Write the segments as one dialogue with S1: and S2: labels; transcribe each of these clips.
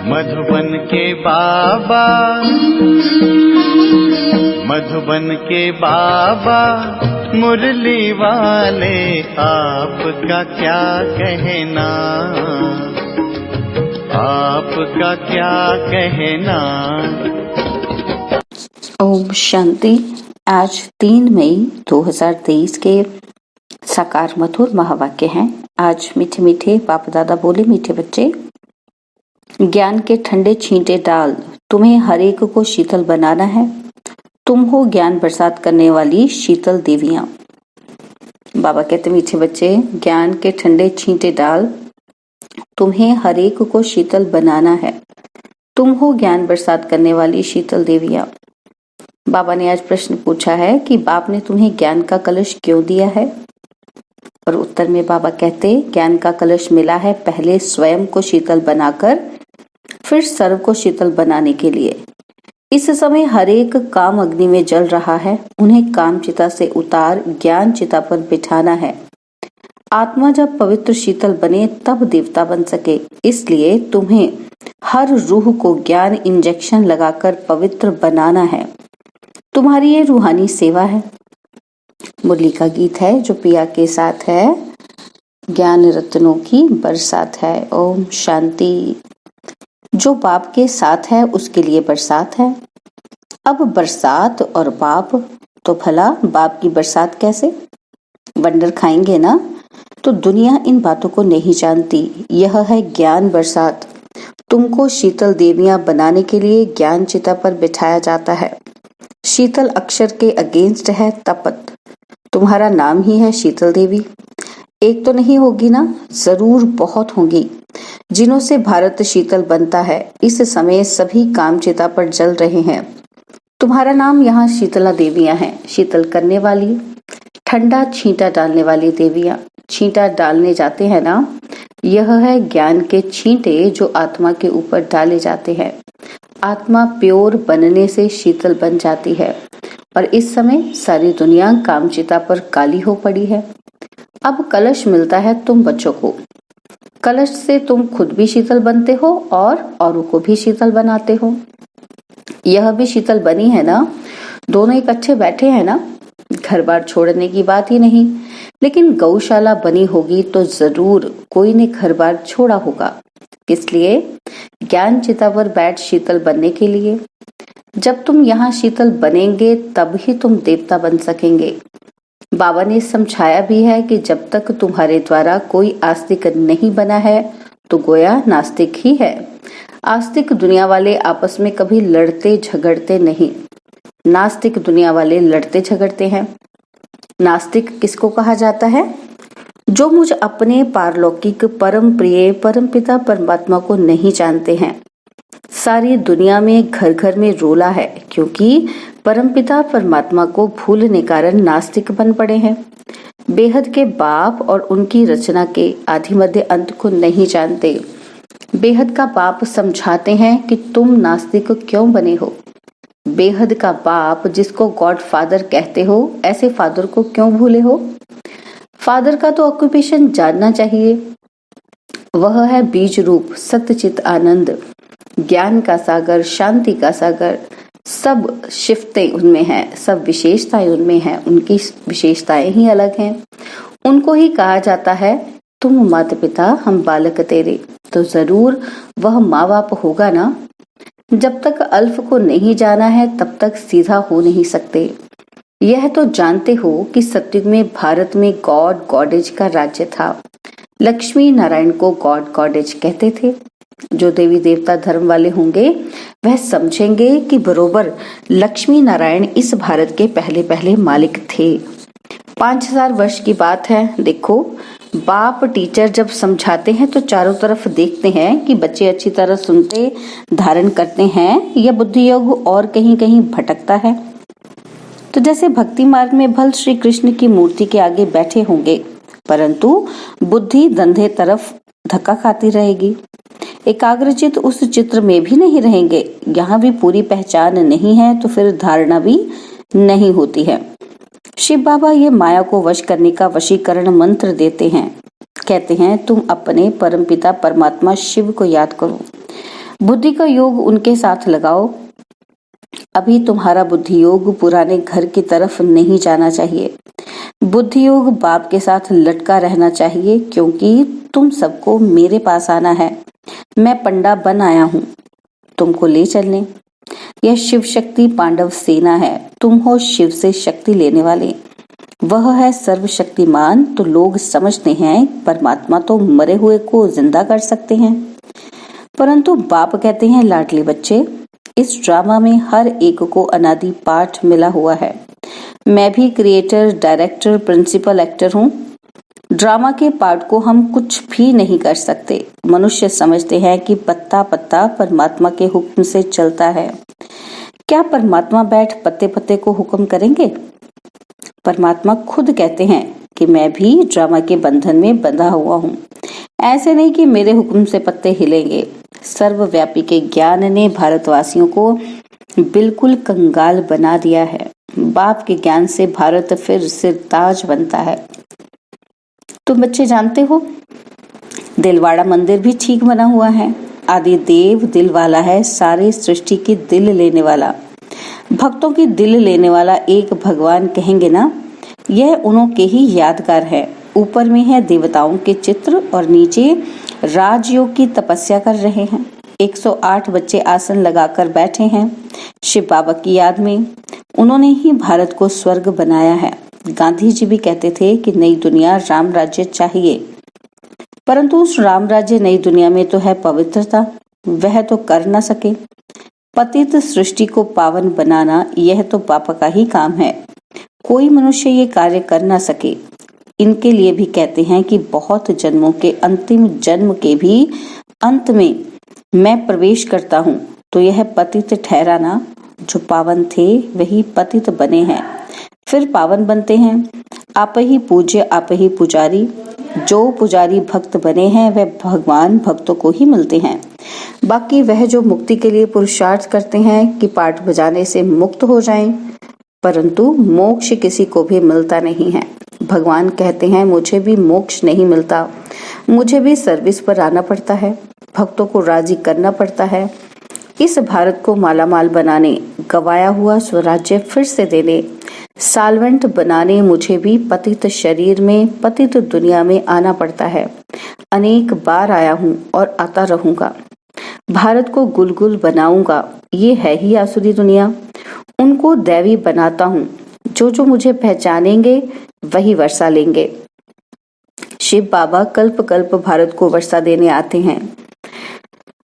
S1: मधुबन के बाबा, मधुबन के बाबा मुरली वाले, आपका क्या कहना, आपका क्या कहना।
S2: ओम शांति। आज 3 मई 2023 के साकार मधुर महावाक्य हैं। आज मीठे मीठे बाप दादा बोले, मीठे बच्चे, ज्ञान के ठंडे छींटे डाल, तुम्हें हर एक को शीतल बनाना है। तुम हो ज्ञान बरसात करने वाली शीतल देवियां। बाबा कहते, मीठे बच्चे, ज्ञान के ठंडे छींटे डाल, तुम्हें हर एक को शीतल बनाना है। तुम हो ज्ञान बरसात करने वाली शीतल देवियां। बाबा ने आज प्रश्न पूछा है कि बाप ने तुम्हें ज्ञान का कलश क्यों दिया है। और उत्तर में बाबा कहते, ज्ञान का कलश मिला है पहले स्वयं को शीतल बनाकर, फिर सर्व को शीतल बनाने के लिए। इस समय हर एक काम अग्नि में जल रहा है, उन्हें काम चिता से उतार ज्ञान चिता पर बिठाना है। आत्मा जब पवित्र शीतल बने तब देवता बन सके, इसलिए तुम्हें हर रूह को ज्ञान इंजेक्शन लगाकर पवित्र बनाना है। तुम्हारी ये रूहानी सेवा है। मुरली का गीत है जो पिया के साथ है, ज्ञान रत्नों की बरसात है। ओम शांति। जो बाप के साथ है उसके लिए बरसात है। अब बरसात और बाप, तो भला बाप की बरसात कैसे? वंडर खाएंगे ना। तो दुनिया इन बातों को नहीं जानती। यह है ज्ञान बरसात। तुमको शीतल देवियां बनाने के लिए ज्ञान चिता पर बिठाया जाता है। शीतल अक्षर के अगेंस्ट है तपत। तुम्हारा नाम ही है शीतल देवी। एक तो नहीं होगी ना, जरूर बहुत होंगी जिन्हों से भारत शीतल बनता है। इस समय सभी काम चिता पर जल रहे हैं। तुम्हारा नाम यहाँ शीतला देवियां हैं, शीतल करने वाली, ठंडा छींटा डालने वाली देवियां। छींटा डालने जाते हैं ना, यह है ज्ञान के छींटे जो आत्मा के ऊपर डाले जाते हैं। आत्मा प्योर बनने से शीतल बन जाती है और इस समय सारी दुनिया कामचिता पर काली हो पड़ी है। अब कलश मिलता है तुम बच्चों को। कलश से तुम खुद भी शीतल बनते हो और औरों को भी शीतल बनाते हो। यह भी शीतल बनी है ना, दोनों इकट्ठे बैठे हैं ना। घर बार छोड़ने की बात ही नहीं, लेकिन गौशाला बनी होगी तो जरूर कोई ने घर बार छोड़ा होगा। किस लिए? ज्ञान चिता पर बैठ शीतल बनने के लिए। जब तुम यहाँ शीतल बनेंगे तब ही तुम देवता बन सकेंगे। बाबा ने समझाया भी है कि जब तक तुम्हारे द्वारा कोई आस्तिक नहीं बना है तो गोया नास्तिक ही है। आस्तिक दुनिया वाले आपस में कभी लड़ते झगड़ते नहीं, नास्तिक दुनिया वाले लड़ते झगड़ते हैं। नास्तिक किसको कहा जाता है? जो मुझ अपने पारलौकिक परम प्रिय परम पिता परमात्मा को नहीं जानते हैं। सारी दुनिया में घर घर में रोला है, क्योंकि परमपिता परमात्मा को भूलने कारण नास्तिक बन पड़े हैं। बेहद के बाप और उनकी रचना के आदि मध्य अंत को नहीं जानते। बेहद का बाप समझाते हैं कि तुम नास्तिक क्यों बने हो। बेहद का बाप जिसको गॉड फादर कहते हो, ऐसे फादर को क्यों भूले हो? फादर का तो ऑक्यूपेशन जानना चाहिए। वह है बीज रूप सत्यचित आनंद, ज्ञान का सागर, शांति का सागर। सब शिफ्तें उनमें हैं, सब विशेषताएं उनमें हैं। उनकी विशेषताएं ही अलग हैं। उनको ही कहा जाता है, तुम माता पिता हम बालक तेरे। तो जरूर वह माँ बाप होगा ना। जब तक अल्फ को नहीं जाना है तब तक सीधा हो नहीं सकते। यह तो जानते हो कि सतयुग में भारत में गॉड गॉडेज का राज्य था। लक्ष्मी नारायण को गॉड गॉडेज कहते थे। जो देवी देवता धर्म वाले होंगे वह समझेंगे कि बरोबर लक्ष्मी नारायण इस भारत के पहले पहले मालिक थे। 5000 वर्ष की बात है। देखो, बाप टीचर जब समझाते हैं तो चारों तरफ देखते हैं कि बच्चे अच्छी तरह सुनते धारण करते हैं या बुद्धि योग और कहीं कहीं भटकता है। तो जैसे भक्ति मार्ग में भल श्री कृष्ण की मूर्ति के आगे बैठे होंगे, परंतु बुद्धि धंधे तरफ धक्का खाती रहेगी। एकाग्रचित उस चित्र में भी नहीं रहेंगे। यहाँ भी पूरी पहचान नहीं है तो फिर धारणा भी नहीं होती है। शिव बाबा ये माया को वश करने का वशीकरण मंत्र देते हैं। कहते हैं, तुम अपने परमपिता परमात्मा शिव को याद करो। बुद्धि का योग उनके साथ लगाओ। अभी तुम्हारा बुद्धि योग पुराने घर की तरफ नहीं जाना चाहिए। बुद्धि योग बाप के साथ लटका रहना चाहिए, क्योंकि तुम सबको मेरे पास आना है। मैं पंडा बन आया हूँ तुमको ले चलने। यह शिव शक्ति पांडव सेना है। तुम हो शिव से शक्ति लेने वाले। वह है सर्वशक्तिमान। तो लोग समझते हैं परमात्मा तो मरे हुए को जिंदा कर सकते हैं, परंतु बाप कहते हैं लाडले बच्चे, इस ड्रामा में हर एक को अनादि पाठ मिला हुआ है। मैं भी क्रिएटर, डायरेक्टर, प्रिंसिपल एक्टर हूँ। ड्रामा के पार्ट को हम कुछ भी नहीं कर सकते। मनुष्य समझते हैं कि पत्ता पत्ता परमात्मा के हुक्म से चलता है। क्या परमात्मा बैठ पत्ते पत्ते को हुक्म करेंगे? परमात्मा खुद कहते हैं कि मैं भी ड्रामा के बंधन में बंधा हुआ हूँ। ऐसे नहीं कि मेरे हुक्म से पत्ते हिलेंगे। सर्वव्यापी के ज्ञान ने भारतवासियों को बिल्कुल कंगाल बना दिया है। बाप के ज्ञान से भारत फिर सिरताज बनता है। तुम बच्चे जानते हो, दिलवाड़ा मंदिर भी ठीक बना हुआ है। आदि देव दिल वाला है, सारी सृष्टि की दिल लेने वाला, भक्तों की दिल लेने वाला एक भगवान कहेंगे ना, यह उन्होंने ही यादगार है। ऊपर में है देवताओं के चित्र और नीचे राजयोग की तपस्या कर रहे हैं। 108 बच्चे आसन लगाकर बैठे हैं शिव बाबा की याद में। उन्होंने ही भारत को स्वर्ग बनाया है। गांधी जी भी कहते थे कि नई दुनिया राम राज्य चाहिए, परंतु उस राम राज्य नई दुनिया में तो है पवित्रता, वह तो कर न सके। पतित सृष्टि को पावन बनाना यह तो पापा का ही काम है। कोई मनुष्य ये कार्य कर न सके। इनके लिए भी कहते हैं कि बहुत जन्मों के अंतिम जन्म के भी अंत में मैं प्रवेश करता हूँ, तो यह पतित ठहरा ना। जो पावन थे वही पतित बने हैं, फिर पावन बनते हैं। आप ही पूज्य, आप ही पुजारी। जो पुजारी भक्त बने हैं वह भगवान भक्तों को ही मिलते हैं। बाकी वह जो मुक्ति के लिए पुरुषार्थ करते हैं कि पाठ बजाने से मुक्त हो जाएं, परंतु मोक्ष किसी को भी मिलता नहीं है। भगवान कहते हैं मुझे भी मोक्ष नहीं मिलता, मुझे भी सर्विस पर आना पड़ता है, भक्तों को राजी करना पड़ता है। इस भारत को मालामाल बनाने, गवाया हुआ स्वराज्य फिर से देने, साल्वेंट बनाने मुझे भी पतित शरीर में, पतित दुनिया में आना पड़ता है। अनेक बार आया हूँ और आता रहूंगा। भारत को गुलगुल बनाऊंगा। ये है ही आसुरी दुनिया। उनको दैवी बनाता हूँ। जो जो मुझे पहचानेंगे वही वर्षा लेंगे। शिव बाबा कल्प कल्प भारत को वर्षा देने आते हैं।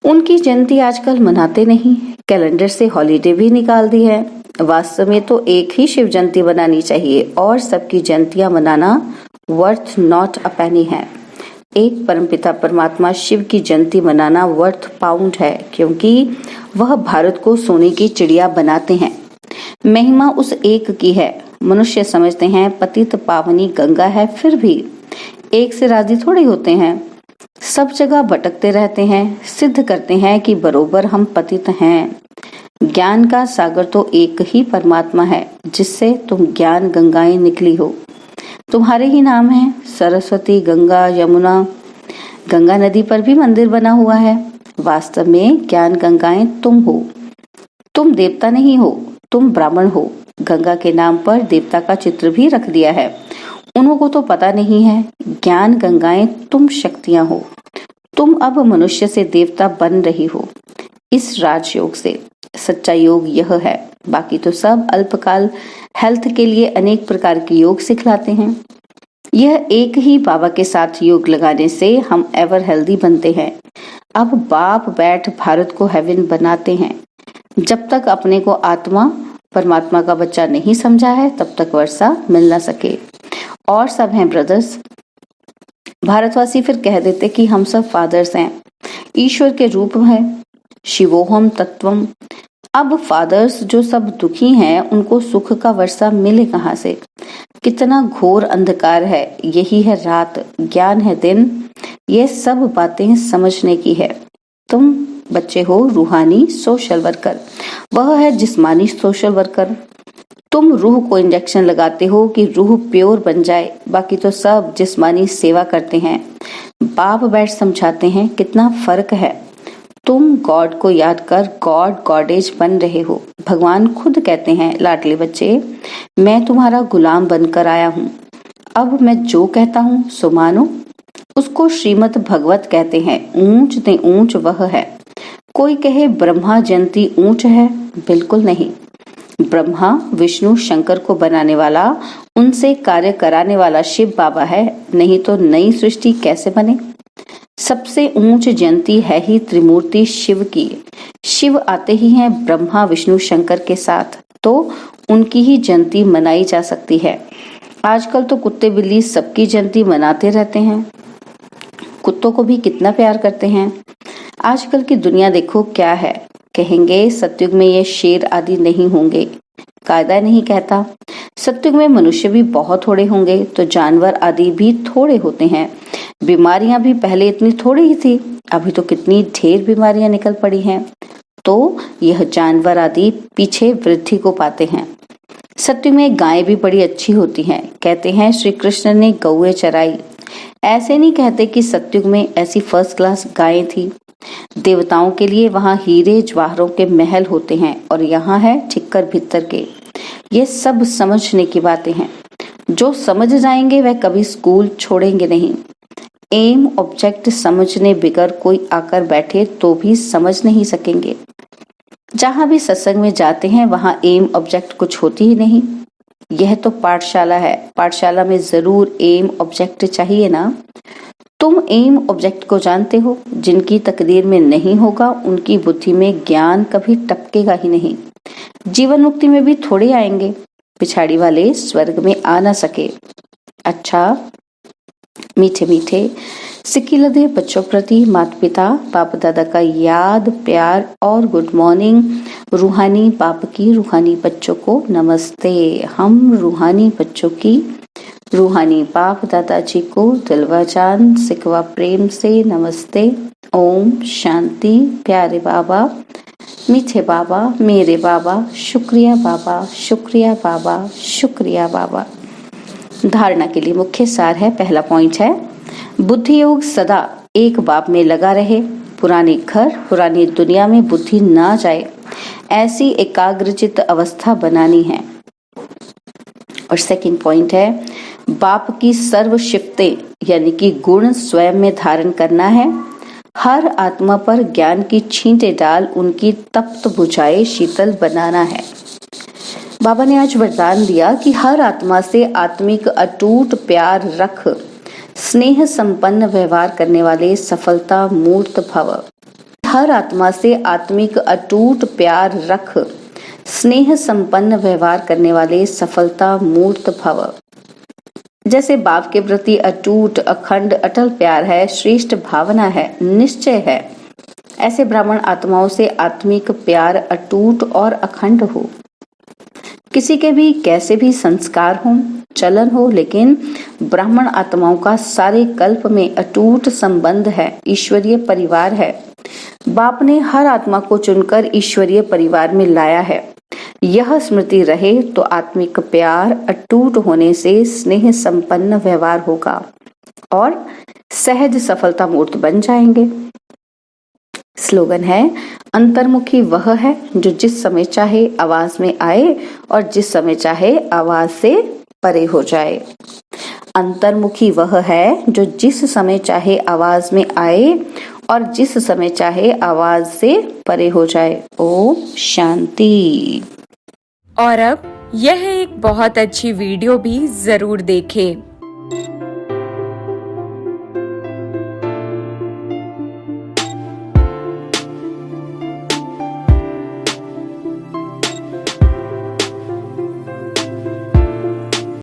S2: उनकी जयंती आजकल मनाते नहीं, कैलेंडर से हॉलीडे भी निकाल दी है। वास्तव में तो एक ही शिव जयंती बनानी चाहिए और सबकी जयंतियां मनाना वर्थ नॉट अ पेनी है। एक परमपिता परमात्मा शिव की जयंती मनाना वर्थ पाउंड है, क्योंकि वह भारत को सोने की चिड़िया बनाते हैं। महिमा उस एक की है। मनुष्य समझते हैं पतित पावनी गंगा है, फिर भी एक से राजी थोड़ी होते हैं। सब जगह भटकते रहते हैं, सिद्ध करते हैं कि बरोबर हम पतित हैं। ज्ञान का सागर तो एक ही परमात्मा है, जिससे तुम ज्ञान गंगाएं निकली हो। तुम्हारे ही नाम है सरस्वती, गंगा, यमुना। गंगा नदी पर भी मंदिर बना हुआ है। वास्तव में ज्ञान गंगाएं तुम हो। तुम देवता नहीं हो, तुम ब्राह्मण हो। गंगा के नाम पर देवता का चित्र भी रख दिया है। उनको तो पता नहीं है ज्ञान गंगाएं तुम शक्तियां हो। तुम अब मनुष्य से देवता बन रही हो इस राजयोग से। सच्चा योग यह है। बाकी तो सब अल्पकाल हेल्थ के लिए अनेक प्रकार के योग सिखलाते हैं। यह एक ही बाबा के साथ योग लगाने से हम एवर हेल्दी बनते हैं। अब बाप बैठ भारत को हेवन बनाते हैं। जब तक अपने को आत्मा परमात्मा का बच्चा नहीं समझा है, तब तक वर्षा मिल ना सके। और सब हैं ब्रदर्स। भारतवासी फिर कह देते कि हम सब फादर्स हैं, ईश्वर के रूप है, शिवोहम तत्वम। अब फादर्स जो सब दुखी हैं, उनको सुख का वर्षा मिले कहाँ से? कितना घोर अंधकार है। यही है रात, ज्ञान है दिन। ये सब बातें समझने की है। तुम बच्चे हो रूहानी सोशल वर्कर, वह है जिस्मानी सोशल वर्कर। तुम रूह को इंजेक्शन लगाते हो कि रूह प्योर बन जाए, बाकी तो सब जिस्मानी सेवा करते हैं। बाप बैठ समझाते हैं कितना फर्क है। तुम गॉड को याद कर गॉड गॉडेज बन रहे हो। भगवान खुद कहते हैं, लाडले बच्चे, मैं तुम्हारा गुलाम बनकर आया हूँ। अब मैं जो कहता हूँ सो मानो। उसको श्रीमद् भगवत कहते हैं। ऊंच ने ऊंच वह है। कोई कहे ब्रह्मा जयंती ऊंच है, बिल्कुल नहीं। ब्रह्मा विष्णु शंकर को बनाने वाला, उनसे कार्य कराने वाला शिव बाबा है, नहीं तो नई सृष्टि कैसे बने। सबसे ऊंच जयंती है ही त्रिमूर्ति शिव की। शिव आते ही हैं ब्रह्मा विष्णु शंकर के साथ, तो उनकी ही जयंती मनाई जा सकती है। आजकल तो कुत्ते बिल्ली सबकी जयंती मनाते रहते हैं। कुत्तों को भी कितना प्यार करते हैं। आजकल की दुनिया देखो क्या है। कहेंगे सतयुग में ये शेर आदि नहीं होंगे, कायदा नहीं कहता। सतयुग में मनुष्य भी बहुत थोड़े होंगे, तो जानवर आदि भी थोड़े होते हैं। बीमारियां भी पहले इतनी थोड़ी ही थी, अभी तो कितनी ढेर बीमारियां निकल पड़ी हैं। तो यह जानवर आदि पीछे वृद्धि को पाते हैं। सत्य में गायें भी बड़ी अच्छी होती हैं। कहते हैं श्री कृष्ण ने गौएं चराई। ऐसे नहीं कहते कि सतयुग में ऐसी फर्स्ट क्लास गायें थी। देवताओं के लिए वहां हीरे जवाहरों के महल होते हैं और यहाँ है ठिक्कर भित्तर के। ये सब समझने की बातें हैं। जो समझ जाएंगे वह कभी स्कूल छोड़ेंगे नहीं। एम ऑब्जेक्ट समझने बिगर कोई आकर बैठे तो भी समझ नहीं सकेंगे। जहां भी सत्संग में जाते हैं वहां एम ऑब्जेक्ट कुछ होती ही नहीं। यह तो पाठशाला है, पाठशाला में जरूर एम ऑब्जेक्ट चाहिए ना। तुम एम ऑब्जेक्ट को जानते हो। जिनकी तकदीर में नहीं होगा उनकी बुद्धि में ज्ञान कभी टपकेगा ही नहीं। जीवन मुक्ति में भी थोड़े आएंगे, पिछाड़ी वाले स्वर्ग में आ ना सके। अच्छा, मीठे मीठे सिक्किलधे बच्चों प्रति माता पिता बाप दादा का याद, प्यार और गुड मॉर्निंग। रूहानी बाप की रूहानी बच्चों को नमस्ते। हम रूहानी बच्चों की रूहानी बाप दादाजी को दिलवा जान सिकवा प्रेम से नमस्ते। ओम शांति। प्यारे बाबा, मीठे बाबा, मेरे बाबा, शुक्रिया बाबा, शुक्रिया बाबा, शुक्रिया बाबा। धारणा के लिए मुख्य सार है। पहला पॉइंट है, बुद्धि योग सदा एक बाब में लगा रहे। पुराने घर पुरानी दुनिया में बुद्धि ना जाए, ऐसी एकाग्रचित अवस्था बनानी है। और सेकंड पॉइंट है, बाप की सर्व शिफ्तें यानी कि गुण स्वयं में धारण करना है। हर आत्मा पर ज्ञान की छींटे डाल उनकी तप्त बुझाए शीतल बनाना है। बाबा ने आज वरदान दिया कि हर आत्मा से आत्मिक अटूट प्यार रख, स्नेह संपन्न व्यवहार करने वाले सफलता मूर्त भव। हर आत्मा से आत्मिक अटूट प्यार रख, स्नेह संपन्न व्यवहार करने वाले सफलता मूर्त भव। जैसे बाप के प्रति अटूट अखंड अटल प्यार है, श्रेष्ठ भावना है, निश्चय है, ऐसे ब्राह्मण आत्माओं से आत्मिक प्यार अटूट और अखंड हो। किसी के भी कैसे भी संस्कार हो, चलन हो, लेकिन ब्राह्मण आत्माओं का सारे कल्प में अटूट संबंध है, ईश्वरीय परिवार है। बाप ने हर आत्मा को चुनकर ईश्वरीय परिवार में लाया है। यह स्मृति रहे तो आत्मिक प्यार अटूट होने से स्नेह संपन्न व्यवहार होगा और सहज सफलता मूर्त बन जाएंगे। स्लोगन है, अंतर्मुखी वह है जो जिस समय चाहे आवाज में आए और जिस समय चाहे आवाज से परे हो जाए। अंतर्मुखी वह है जो जिस समय चाहे आवाज में आए और जिस समय चाहे आवाज से परे हो जाए। ओम शांति।
S3: और अब यह एक बहुत अच्छी वीडियो भी जरूर देखें।